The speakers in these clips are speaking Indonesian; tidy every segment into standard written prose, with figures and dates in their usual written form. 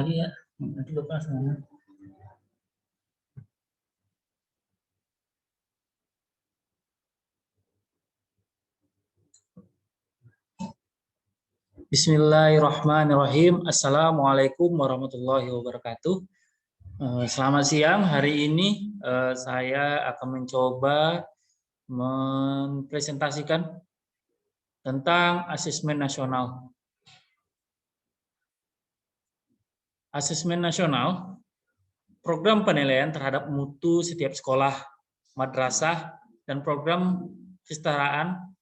Iya, nanti lupa semua. Bismillahirrahmanirrahim. Assalamualaikum warahmatullahi wabarakatuh. Selamat siang. Hari ini saya akan mencoba mempresentasikan tentang asesmen nasional. Asesmen nasional, program penilaian terhadap mutu setiap sekolah, madrasah, dan program kesetaraan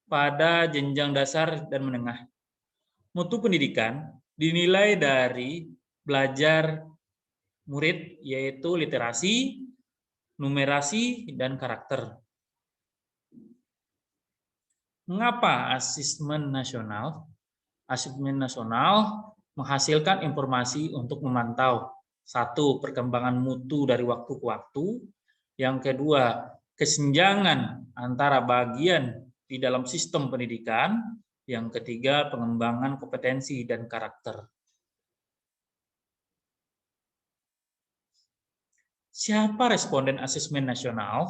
pada jenjang dasar dan menengah. Mutu pendidikan dinilai dari belajar murid, yaitu literasi, numerasi, dan karakter. Mengapa asesmen nasional? Asesmen nasional menghasilkan informasi untuk memantau satu, perkembangan mutu dari waktu ke waktu. Yang kedua, kesenjangan antara bagian di dalam sistem pendidikan. Yang ketiga, pengembangan kompetensi dan karakter. Siapa responden asesmen nasional?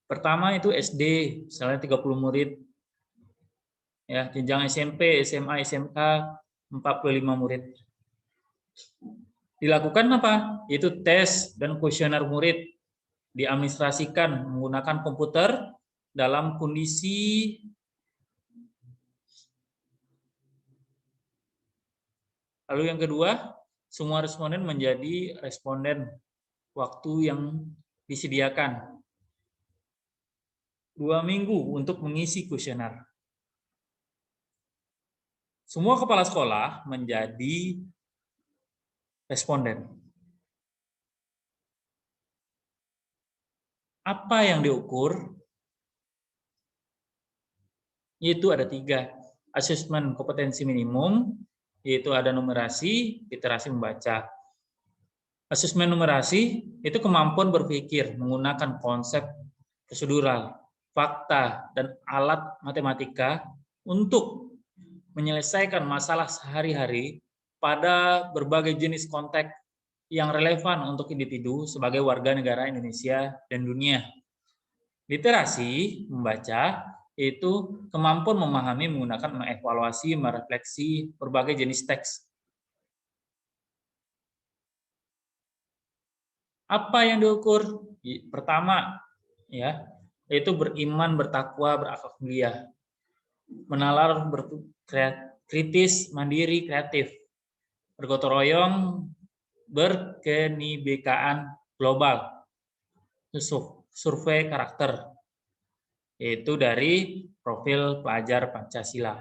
Pertama itu SD, misalnya 30 murid. Ya, jenjang SMP, SMA, SMK 45 murid. Dilakukan apa? Itu tes dan kuesioner murid diadministrasikan menggunakan komputer dalam kondisi lalu yang kedua, semua responden menjadi responden waktu yang disediakan 2 minggu untuk mengisi kuesioner. Semua kepala sekolah menjadi responden. Apa yang diukur? Yaitu ada 3. Asesmen kompetensi minimum, yaitu ada numerasi, literasi membaca. Asesmen numerasi itu kemampuan berpikir menggunakan konsep prosedural, fakta, dan alat matematika untuk menyelesaikan masalah sehari-hari pada berbagai jenis konteks yang relevan untuk individu sebagai warga negara Indonesia dan dunia. Literasi membaca itu kemampuan memahami, menggunakan, mengevaluasi, merefleksi berbagai jenis teks. Apa yang diukur? Pertama, ya, yaitu beriman, bertakwa, berakhlak mulia, menalar, kritis, mandiri, kreatif, bergotong royong, berkenibekaan global, survei karakter, yaitu dari profil pelajar Pancasila.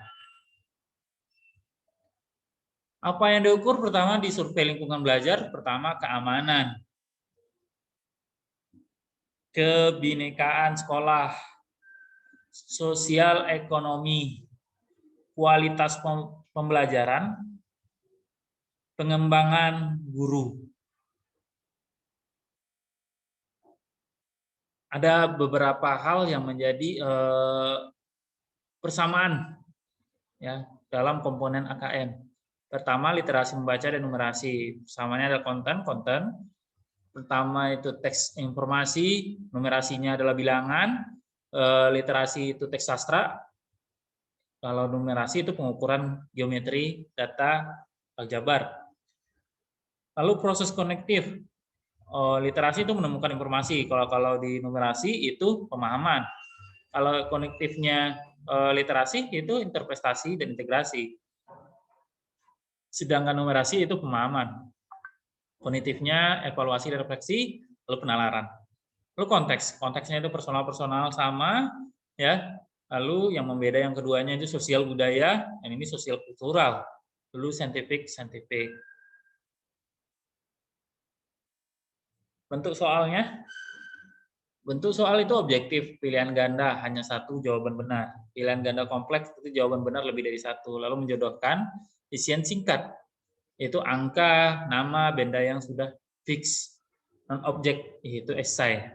Apa yang diukur? Pertama di survei lingkungan belajar, pertama keamanan, kebinekaan sekolah, sosial ekonomi, kualitas pembelajaran, pengembangan guru. Ada beberapa hal yang menjadi persamaan ya dalam komponen AKN. Pertama, literasi membaca dan numerasi. Persamanya ada konten. Pertama itu teks informasi, numerasinya adalah bilangan, literasi itu teks sastra. Kalau numerasi itu pengukuran geometri, data, aljabar. Lalu proses konektif. Literasi itu menemukan informasi. Kalau di numerasi itu pemahaman. Kalau konektifnya literasi itu interpretasi dan integrasi. Sedangkan numerasi itu pemahaman. Kognitifnya evaluasi dan refleksi, lalu penalaran. Lalu konteksnya itu personal sama, ya. Lalu yang membeda yang keduanya itu sosial budaya, dan ini sosial kultural. Lalu scientific. Bentuk soalnya, bentuk soal itu objektif, pilihan ganda hanya satu jawaban benar. Pilihan ganda kompleks itu jawaban benar lebih dari satu. Lalu menjodohkan isian singkat, yaitu angka, nama, benda yang sudah fix. Non-objek yaitu esai.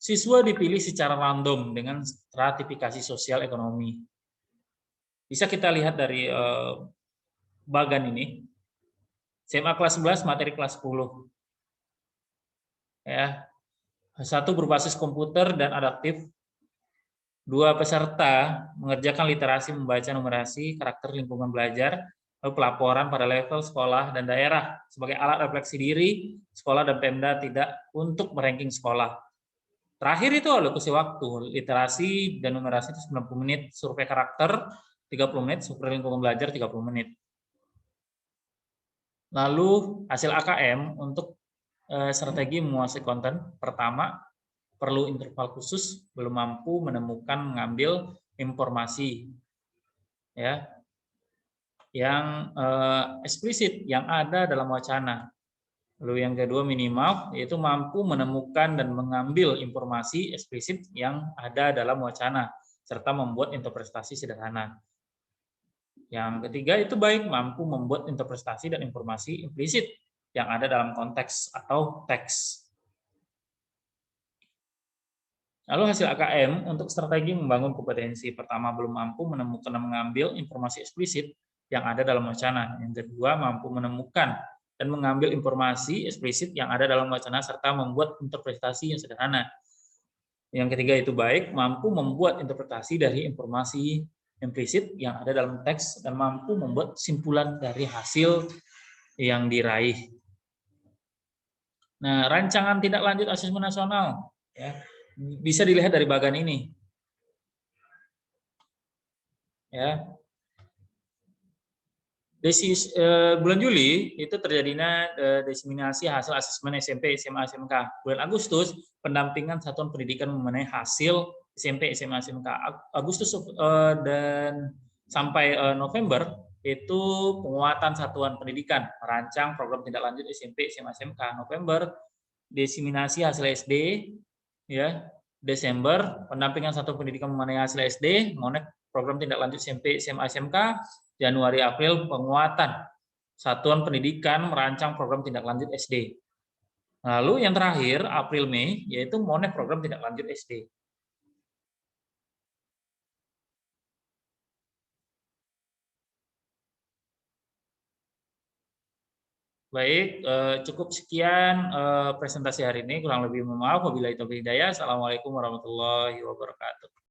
Siswa dipilih secara random dengan stratifikasi sosial ekonomi. Bisa kita lihat dari bagan ini. SMA kelas 11, materi kelas 10. Ya. Satu berbasis komputer dan adaptif. Dua peserta mengerjakan literasi membaca numerasi, karakter lingkungan belajar, lalu pelaporan pada level sekolah dan daerah sebagai alat refleksi diri, sekolah dan Pemda tidak untuk meranking sekolah. Terakhir itu alokasi waktu, literasi dan numerasi itu 90 menit, survei karakter 30 menit, survei lingkungan belajar 30 menit. Lalu hasil AKM untuk strategi menguasai konten. Pertama, perlu interval khusus, belum mampu menemukan mengambil informasi ya yang eksplisit yang ada dalam wacana. Lalu yang kedua, minimal yaitu mampu menemukan dan mengambil informasi eksplisit yang ada dalam wacana serta membuat interpretasi sederhana. Yang ketiga itu baik mampu membuat interpretasi dan informasi implisit yang ada dalam konteks atau teks. Lalu hasil AKM untuk strategi membangun kompetensi. Pertama, belum mampu menemukan dan mengambil informasi eksplisit yang ada dalam wacana. Yang kedua, mampu menemukan dan mengambil informasi eksplisit yang ada dalam wacana serta membuat interpretasi yang sederhana. Yang ketiga itu baik, mampu membuat interpretasi dari informasi implisit yang ada dalam teks dan mampu membuat simpulan dari hasil yang diraih. Nah, rancangan tindak lanjut asesmen nasional ya, bisa dilihat dari bagan ini. Ya. Bulan Juli itu terjadinya diseminasi hasil asesmen SMP, SMA, SMK. Bulan Agustus pendampingan satuan pendidikan mengenai hasil SMP, SMA, SMK. Agustus dan sampai November itu penguatan satuan pendidikan, merancang program tindak lanjut SMP, SMA, SMK. November diseminasi hasil SD, ya. Desember pendampingan satuan pendidikan mengenai hasil SD, monek program tindak lanjut SMP, SMA, SMK. Januari April penguatan satuan pendidikan merancang program tindak lanjut SD. Lalu yang terakhir April Mei yaitu monek program tindak lanjut SD. Baik, cukup sekian presentasi hari ini. Kurang lebih mohon maaf. Wabillahi taufiq hidayah. Assalamualaikum warahmatullahi wabarakatuh.